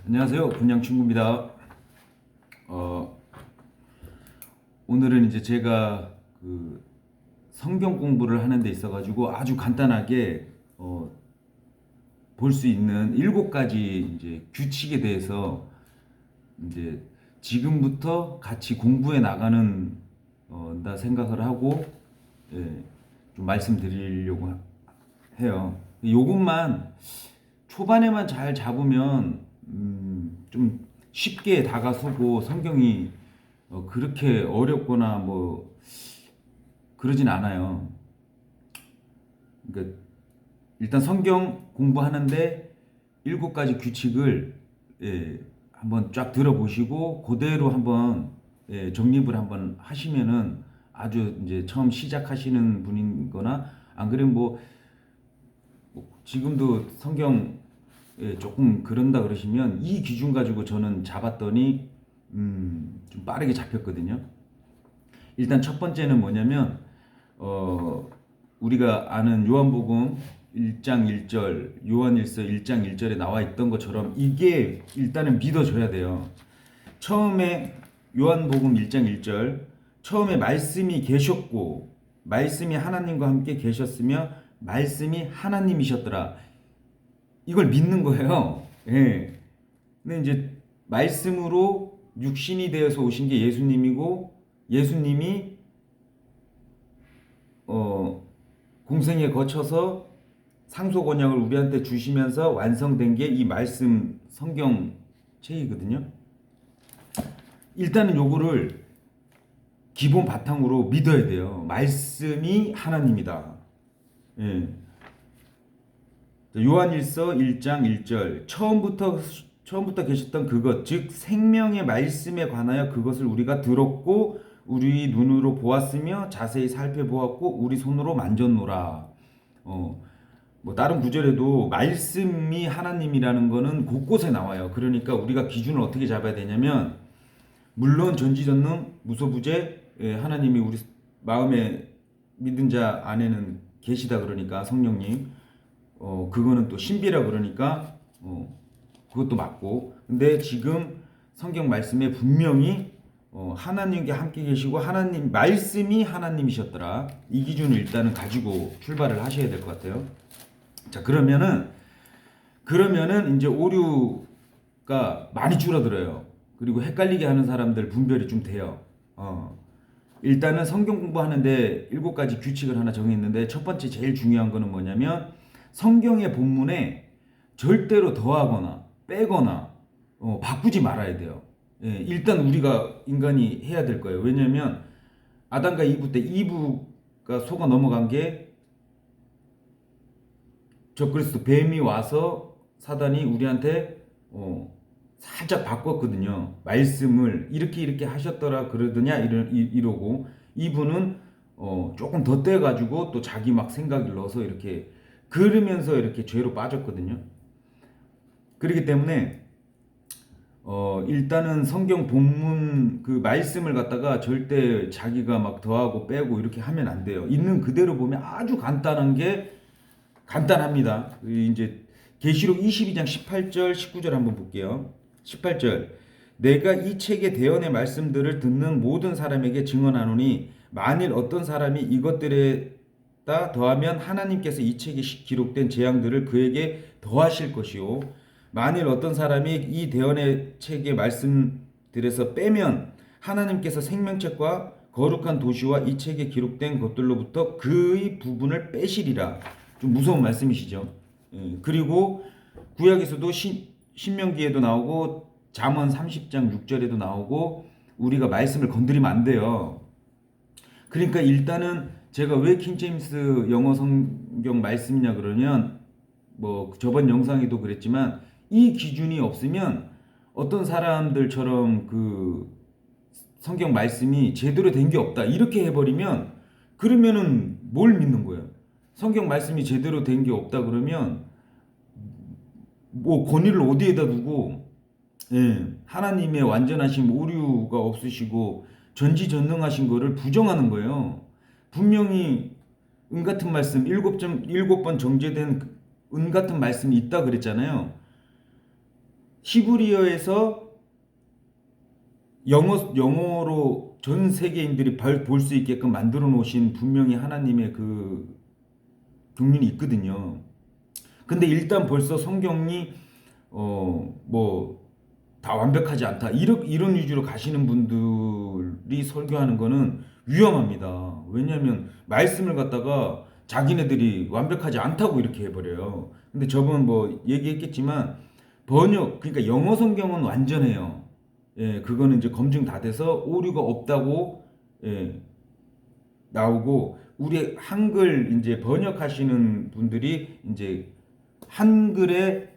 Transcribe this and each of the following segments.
안녕하세요. 군양친구입니다. 오늘은 이제 제가 그 성경 공부를 하는 데 있어가지고 아주 간단하게 볼 수 있는 7가지 이제 규칙에 대해서 이제 지금부터 같이 공부해 나가는 다 생각을 하고 예, 좀 말씀드리려고 해요. 요것만 초반에만 잘 잡으면 좀 쉽게 다가서고 성경이 그렇게 어렵거나 뭐 그러진 않아요. 그러니까 일단 성경 공부하는데 7가지 규칙을 한번 쫙 들어보시고 그대로 한번 정립을 한번 하시면은 아주 이제 처음 시작하시는 분이거나 안 그러면 뭐 지금도 성경 조금 그런다 그러시면 이 기준 가지고 저는 잡았더니 좀 빠르게 잡혔거든요. 일단 첫 번째는 뭐냐면 우리가 아는 요한복음 1장 1절, 요한일서 1장 1절에 나와 있던 것처럼 이게 일단은 믿어져야 돼요. 처음에 요한복음 1장 1절 처음에 말씀이 계셨고 말씀이 하나님과 함께 계셨으며 말씀이 하나님이셨더라. 이걸 믿는 거예요. 예. 근데 이제 말씀으로 육신이 되어서 오신 게 예수님이고 예수님이 공생에 거쳐서 상속 언약을 우리한테 주시면서 완성된 게 이 말씀 성경책이거든요. 일단은 요거를 기본 바탕으로 믿어야 돼요. 말씀이 하나님이다. 예. 요한일서 1장 1절 처음부터 계셨던 그것 즉 생명의 말씀에 관하여 그것을 우리가 들었고 우리 눈으로 보았으며 자세히 살펴보았고 우리 손으로 만졌노라. 뭐 다른 구절에도 말씀이 하나님이라는 거는 곳곳에 나와요. 그러니까 우리가 기준을 어떻게 잡아야 되냐면 물론 전지전능 무소부재 하나님이 우리 마음에 믿은 자 안에는 계시다 그러니까 성령님 그거는 또 신비라 그러니까 그것도 맞고 근데 지금 성경 말씀에 분명히 하나님과 함께 계시고 하나님 말씀이 하나님이셨더라. 이 기준을 일단은 가지고 출발을 하셔야 될 것 같아요. 자 그러면은 이제 오류가 많이 줄어들어요. 그리고 헷갈리게 하는 사람들 분별이 좀 돼요. 일단은 성경 공부하는데 7가지 규칙을 하나 정했는데 첫 번째 제일 중요한 거는 뭐냐면 성경의 본문에 절대로 더하거나 빼거나 바꾸지 말아야 돼요. 일단 우리가 인간이 해야 될 거예요. 왜냐하면 아담과 이브 때 이브가 속아 넘어간 게 적그리스도 뱀이 와서 사단이 우리한테 살짝 바꿨거든요. 말씀을 이렇게 하셨더라 그러더냐 이러고 이브는 조금 더 떼가지고 또 자기 막 생각을 넣어서 이렇게 그러면서 이렇게 죄로 빠졌거든요. 그렇기 때문에 일단은 성경 본문 그 말씀을 갖다가 절대 자기가 막 더하고 빼고 이렇게 하면 안 돼요. 있는 그대로 보면 아주 간단합니다. 이제 계시록 22장 18절 19절 한번 볼게요. 18절 내가 이 책의 대언의 말씀들을 듣는 모든 사람에게 증언하노니 만일 어떤 사람이 이것들에다 더하면 하나님께서 이 책에 기록된 재앙들을 그에게 더하실 것이요 만일 어떤 사람이 이 대언의 책의 말씀들에서 빼면 하나님께서 생명책과 거룩한 도시와 이 책에 기록된 것들로부터 그의 부분을 빼시리라. 좀 무서운 말씀이시죠. 그리고 구약에서도 신명기에도 나오고 잠언 30장 6절에도 나오고 우리가 말씀을 건드리면 안 돼요. 그러니까 일단은 제가 왜 킹제임스 영어 성경 말씀이냐 그러면 뭐 저번 영상에도 그랬지만 이 기준이 없으면 어떤 사람들처럼 그 성경 말씀이 제대로 된 게 없다 이렇게 해버리면 그러면은 뭘 믿는 거예요? 성경 말씀이 제대로 된 게 없다 그러면 뭐 권위를 어디에다 두고 하나님의 완전하신 오류가 없으시고 전지전능하신 거를 부정하는 거예요. 분명히 은 같은 말씀 7번 정제된 은 같은 말씀이 있다 그랬잖아요. 히브리어에서 영어로 전 세계인들이 볼 수 있게끔 만들어 놓으신 분명히 하나님의 그 경륜이 있거든요. 근데 일단 벌써 성경이 뭐 다 완벽하지 않다 이런 위주로 가시는 분들이 설교하는 거는 위험합니다. 왜냐하면 말씀을 갖다가 자기네들이 완벽하지 않다고 이렇게 해버려요. 근데 저번 뭐 얘기했겠지만 번역 그러니까 영어 성경은 완전해요. 예, 그거는 이제 검증 다 돼서 오류가 없다고 예, 나오고 우리 한글 이제 번역하시는 분들이 이제 한글의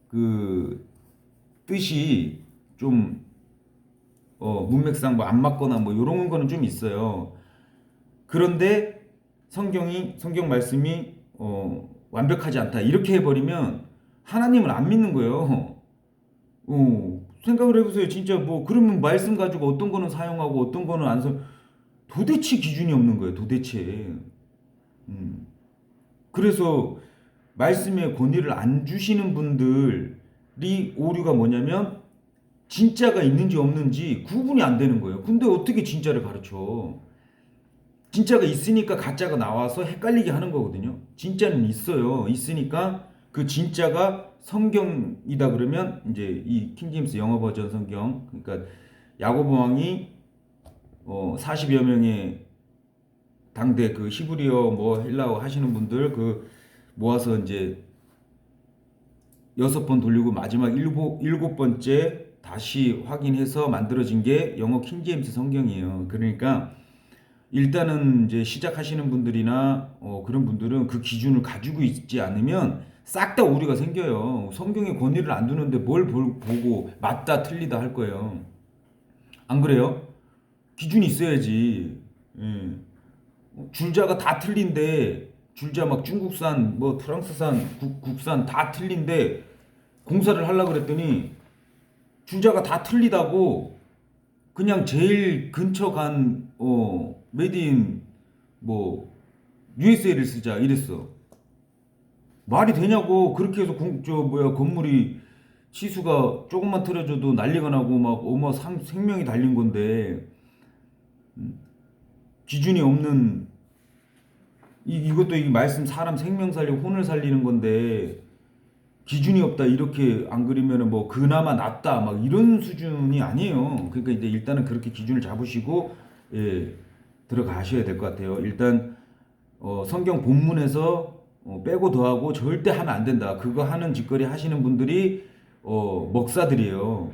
그 뜻이 좀 문맥상 뭐 안 맞거나 뭐 이런 거는 좀 있어요. 그런데 성경 말씀이 완벽하지 않다 이렇게 해버리면 하나님을 안 믿는 거예요. 생각을 해보세요. 진짜 뭐 그러면 말씀 가지고 어떤 거는 사용하고 어떤 거는 안 도대체 기준이 없는 거예요. 도대체. 그래서 말씀의 권위를 안 주시는 분들이 오류가 뭐냐면 진짜가 있는지 없는지 구분이 안 되는 거예요. 근데 어떻게 진짜를 가르쳐? 진짜가 있으니까 가짜가 나와서 헷갈리게 하는 거거든요. 진짜는 있어요. 있으니까 그 진짜가 성경이다 그러면 이제 이 킹제임스 영어 버전 성경 그러니까 야고보 왕이 40여 명의 당대 그 히브리어 뭐 헬라어 하시는 분들 그 모아서 이제 6번 돌리고 마지막 일곱 번째 다시 확인해서 만들어진 게 영어 킹제임스 성경이에요. 그러니까 일단은 이제 시작하시는 분들이나 그런 분들은 그 기준을 가지고 있지 않으면 싹 다 오류가 생겨요. 성경의 권위를 안 두는데 뭘 보고 맞다 틀리다 할 거예요. 안 그래요? 기준이 있어야지. 예. 줄자가 다 틀린데 줄자 막 중국산 뭐 프랑스산 국산 다 틀린데 공사를 하려고 그랬더니 줄자가 다 틀리다고 그냥 제일 근처 간 메디인 뭐 USA를 쓰자 이랬어. 말이 되냐고. 그렇게 해서 건물이 치수가 조금만 틀어져도 난리가 나고 막 생명이 달린 건데 기준이 없는 이것도 이 말씀 사람 생명 살리고 혼을 살리는 건데 기준이 없다 이렇게 안 그리면은 뭐 그나마 낫다 막 이런 수준이 아니에요. 그러니까 이제 일단은 그렇게 기준을 잡으시고 예, 들어가셔야 될 것 같아요. 일단 성경 본문에서 빼고 더하고 절대 하면 안 된다. 그거 하는 짓거리 하시는 분들이 먹사들이에요.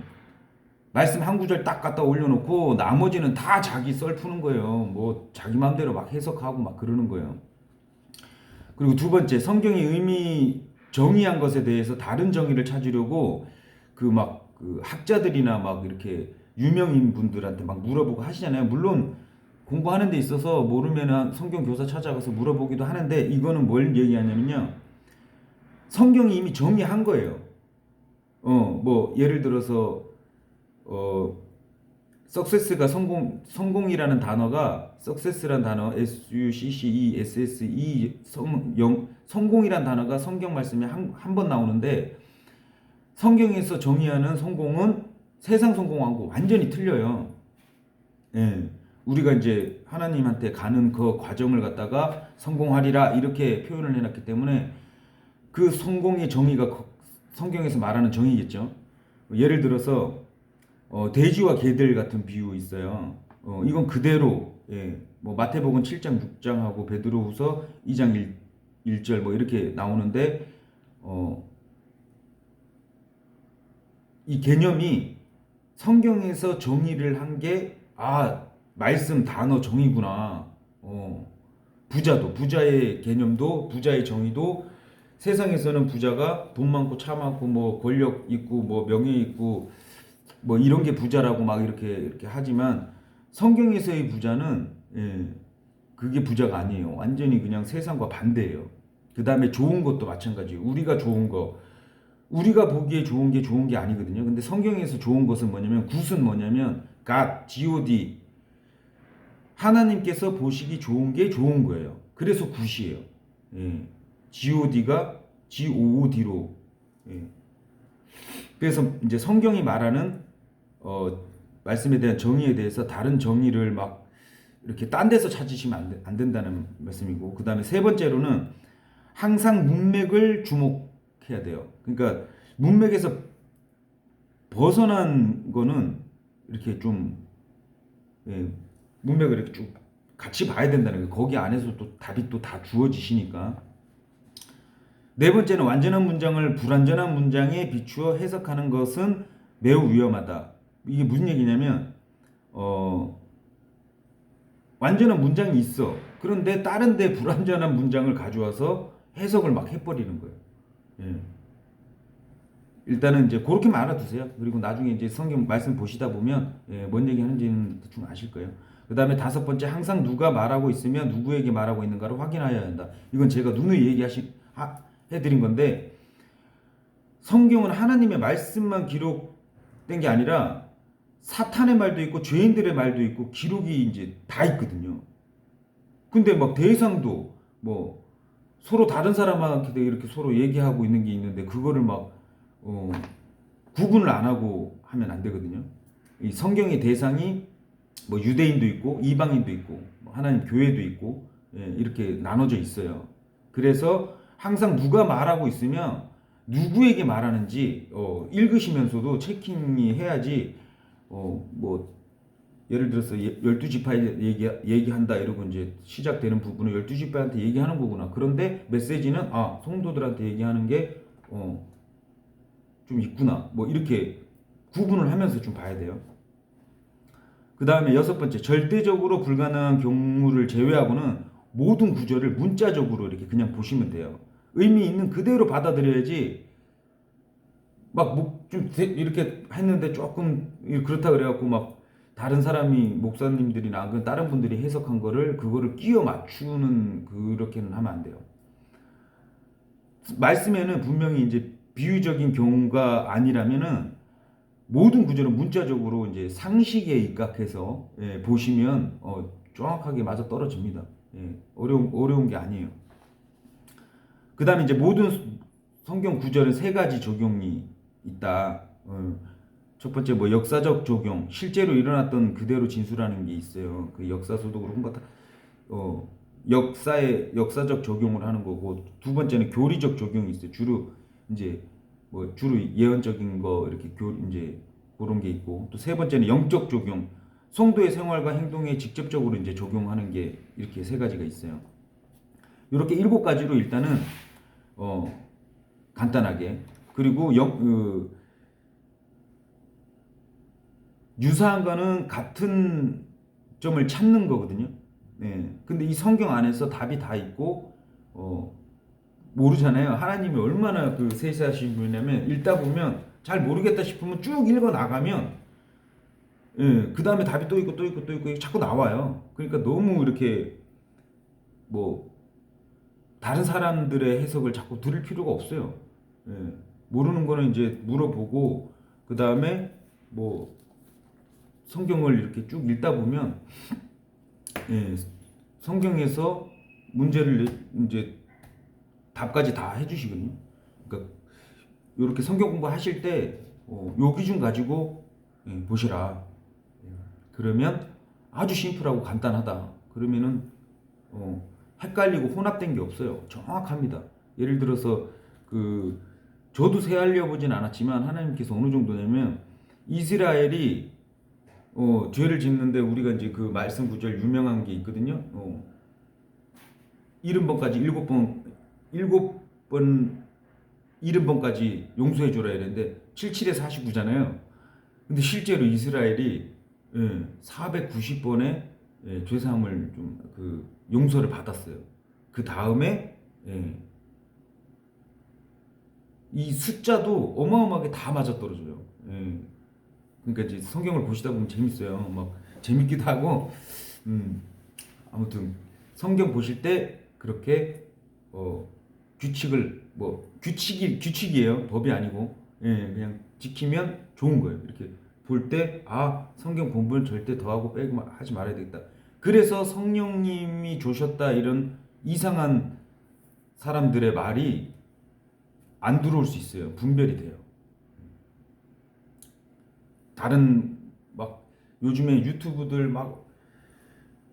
말씀 한 구절 딱 갖다 올려놓고 나머지는 다 자기 썰 푸는 거예요. 뭐 자기 마음대로 막 해석하고 막 그러는 거예요. 그리고 두 번째, 성경의 의미 정의한 것에 대해서 다른 정의를 찾으려고 그 학자들이나 막 이렇게 유명인 분들한테 막 물어보고 하시잖아요. 물론 공부하는 데 있어서 모르면 성경 교사 찾아가서 물어보기도 하는데 이거는 뭘 얘기하냐면요. 성경이 이미 정의한 거예요. 뭐 예를 들어서 success가 성공이라는 단어가 success라는 단어 successe 성공이라는 단어가 성경 말씀에 한 번 나오는데 성경에서 정의하는 성공은 세상 성공하고 완전히 틀려요. 예. 우리가 이제 하나님한테 가는 그 과정을 갖다가 성공하리라 이렇게 표현을 해놨기 때문에 그 성공의 정의가 성경에서 말하는 정의겠죠. 예를 들어서 돼지와 개들 같은 비유 있어요. 이건 그대로 예, 뭐 마태복음 7장 6장하고 베드로후서 2장 1절 뭐 이렇게 나오는데 이 개념이 성경에서 정의를 한 게 말씀 단어 정의구나. 부자의 개념도 부자의 정의도 세상에서는 부자가 돈 많고 차 많고 뭐 권력 있고 뭐 명예 있고 뭐 이런 게 부자라고 막 이렇게 하지만 성경에서의 부자는 그게 부자가 아니에요. 완전히 그냥 세상과 반대예요. 그 다음에 좋은 것도 마찬가지예요. 우리가 좋은 거 우리가 보기에 좋은 게 아니거든요. 근데 성경에서 좋은 것은 뭐냐면 굿은 뭐냐면 God, G-O-D 하나님께서 보시기 좋은 게 좋은 거예요. 그래서 굿이에요. G-O-D가 G-O-O-D로 그래서 이제 성경이 말하는 말씀에 대한 정의에 대해서 다른 정의를 막 이렇게 딴 데서 찾으시면 안 된다는 말씀이고, 그 다음에 세 번째로는 항상 문맥을 주목해야 돼요. 그러니까 문맥에서 벗어난 거는 이렇게 좀 문맥을 이렇게 쭉 같이 봐야 된다는 거예요. 거기 안에서 또 답이 또 다 주어지시니까. 네 번째는 완전한 문장을 불완전한 문장에 비추어 해석하는 것은 매우 위험하다. 이게 무슨 얘기냐면 완전한 문장이 있어. 그런데 다른 데 불완전한 문장을 가져와서 해석을 막 해버리는 거예요. 예. 일단은 이제 그렇게 알아두세요. 그리고 나중에 이제 성경 말씀 보시다 보면 뭔 얘기 하는지는 대충 아실 거예요. 그 다음에 다섯 번째, 항상 누가 말하고 있으면 누구에게 말하고 있는가를 확인해야 한다. 이건 제가 누누이 해드린 건데, 성경은 하나님의 말씀만 기록된 게 아니라 사탄의 말도 있고 죄인들의 말도 있고 기록이 이제 다 있거든요. 근데 막 대상도 뭐 서로 다른 사람한테 이렇게 서로 얘기하고 있는 게 있는데 그거를 막 구분을 안 하고 하면 안 되거든요. 이 성경의 대상이 뭐 유대인도 있고 이방인도 있고 하나님 교회도 있고 이렇게 나눠져 있어요. 그래서 항상 누가 말하고 있으면 누구에게 말하는지 읽으시면서도 체킹이 해야지 뭐 예를 들어서 12지파에 얘기한다 이러고 이제 시작되는 부분은 12지파한테 얘기하는 거구나. 그런데 메시지는 성도들한테 얘기하는 게 좀 있구나. 뭐 이렇게 구분을 하면서 좀 봐야 돼요. 그 다음에 여섯 번째, 절대적으로 불가능한 경우를 제외하고는 모든 구절을 문자적으로 이렇게 그냥 보시면 돼요. 의미 있는 그대로 받아들여야지 막 좀 이렇게 했는데 조금 그렇다 그래갖고 막 다른 사람이 목사님들이나 다른 분들이 해석한 거를 그거를 끼워 맞추는 그렇게는 하면 안 돼요. 말씀에는 분명히 이제 비유적인 경우가 아니라면은 모든 구절은 문자적으로 이제 상식에 입각해서 보시면 정확하게 맞아 떨어집니다. 어려운 게 아니에요. 그 다음에 이제 모든 성경 구절은 세 가지 적용이 있다. 첫 번째 뭐 역사적 적용, 실제로 일어났던 그대로 진술하는 게 있어요. 그 역사서도 그런 거 다 역사의 역사적 적용을 하는 거고, 두 번째는 교리적 적용이 있어요. 주로 예언적인 거 이렇게 이제 그런 게 있고, 또 세 번째는 영적 적용, 성도의 생활과 행동에 직접적으로 이제 적용하는 게 이렇게 세 가지가 있어요. 이렇게 일곱 가지로 일단은 간단하게, 그리고 유사한 거는 같은 점을 찾는 거거든요. 근데 이 성경 안에서 답이 다 있고 모르잖아요. 하나님이 얼마나 그 세세하신 분이냐면 읽다 보면 잘 모르겠다 싶으면 쭉 읽어 나가면 그 다음에 답이 또 있고 또 있고 또 있고 자꾸 나와요. 그러니까 너무 이렇게 뭐 다른 사람들의 해석을 자꾸 들을 필요가 없어요. 모르는 거는 이제 물어보고 그 다음에 뭐 성경을 이렇게 쭉 읽다 보면 성경에서 문제를 이제 답까지 다 해주시거든요. 그러니까 이렇게 성경 공부하실 때 요 기준 가지고 보시라. 그러면 아주 심플하고 간단하다. 그러면은 헷갈리고 혼합된 게 없어요. 정확합니다. 예를 들어서 저도 세알려 보진 않았지만 하나님께서 어느 정도냐면 이스라엘이 죄를 짓는데 우리가 이제 그 말씀 구절 유명한 게 있거든요. 70번까지 7번 70번까지 용서해 줘라 이랬는데 77에 49잖아요. 근데 실제로 이스라엘이 490번의 죄사함을 좀 용서를 받았어요. 그 다음에 이 숫자도 어마어마하게 다 맞아떨어져요. 그러니까 이제 성경을 보시다 보면 재밌어요. 막 재밌기도 하고 아무튼 성경 보실 때 그렇게 규칙을 규칙이에요. 법이 아니고 그냥 지키면 좋은 거예요. 이렇게 볼 때 성경 공부는 절대 더하고 빼고 하지 말아야 되겠다. 그래서 성령님이 조셨다 이런 이상한 사람들의 말이 안 들어올 수 있어요. 분별이 돼요. 다른 막 요즘에 유튜브들 막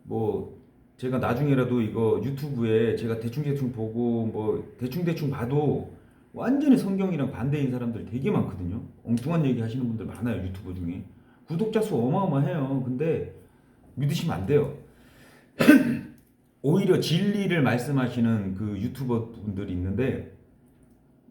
뭐 제가 나중에라도 이거 유튜브에 제가 대충 보고 뭐 대충 봐도 완전히 성경이랑 반대인 사람들 되게 많거든요. 엉뚱한 얘기 하시는 분들 많아요, 유튜버 중에. 구독자 수 어마어마해요. 근데 믿으시면 안 돼요. 오히려 진리를 말씀하시는 그 유튜버 분들이 있는데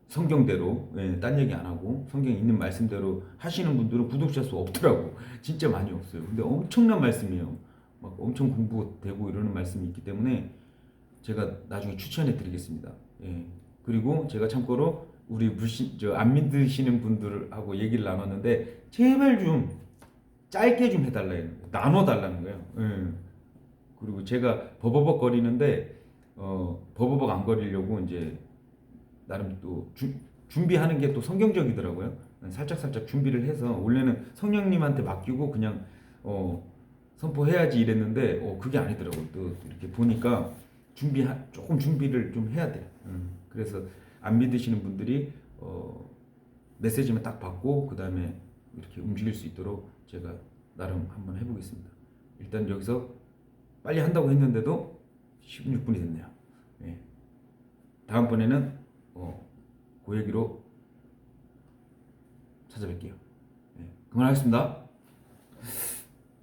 성경대로, 딴 얘기 안 하고 성경에 있는 말씀대로 하시는 분들은 구독자 수 없더라고. 진짜 많이 없어요. 근데 엄청난 말씀이에요. 막 엄청 공부되고 이러는 말씀이 있기 때문에 제가 나중에 추천해 드리겠습니다. 예. 그리고 제가 참고로 우리 안 믿으시는 분들하고 얘기를 나눴는데 제발 좀 짧게 좀 해달라는 거예요. 나눠달라는 거예요. 예. 그리고 제가 버버벅 거리는데 버버벅 안 거리려고 이제 나름 또 준비하는 게 또 성경적이더라고요. 살짝 준비를 해서 원래는 성령님한테 맡기고 그냥 선포해야지 이랬는데 그게 아니더라고요. 또 이렇게 보니까 조금 준비를 좀 해야 돼요. 그래서 안 믿으시는 분들이 메시지만 딱 받고 그 다음에 이렇게 움직일 수 있도록 제가 나름 한번 해보겠습니다. 일단 여기서 빨리 한다고 했는데도 16분이 됐네요. 예. 다음번에는 그 얘기로 찾아뵐게요. 예. 그만하겠습니다.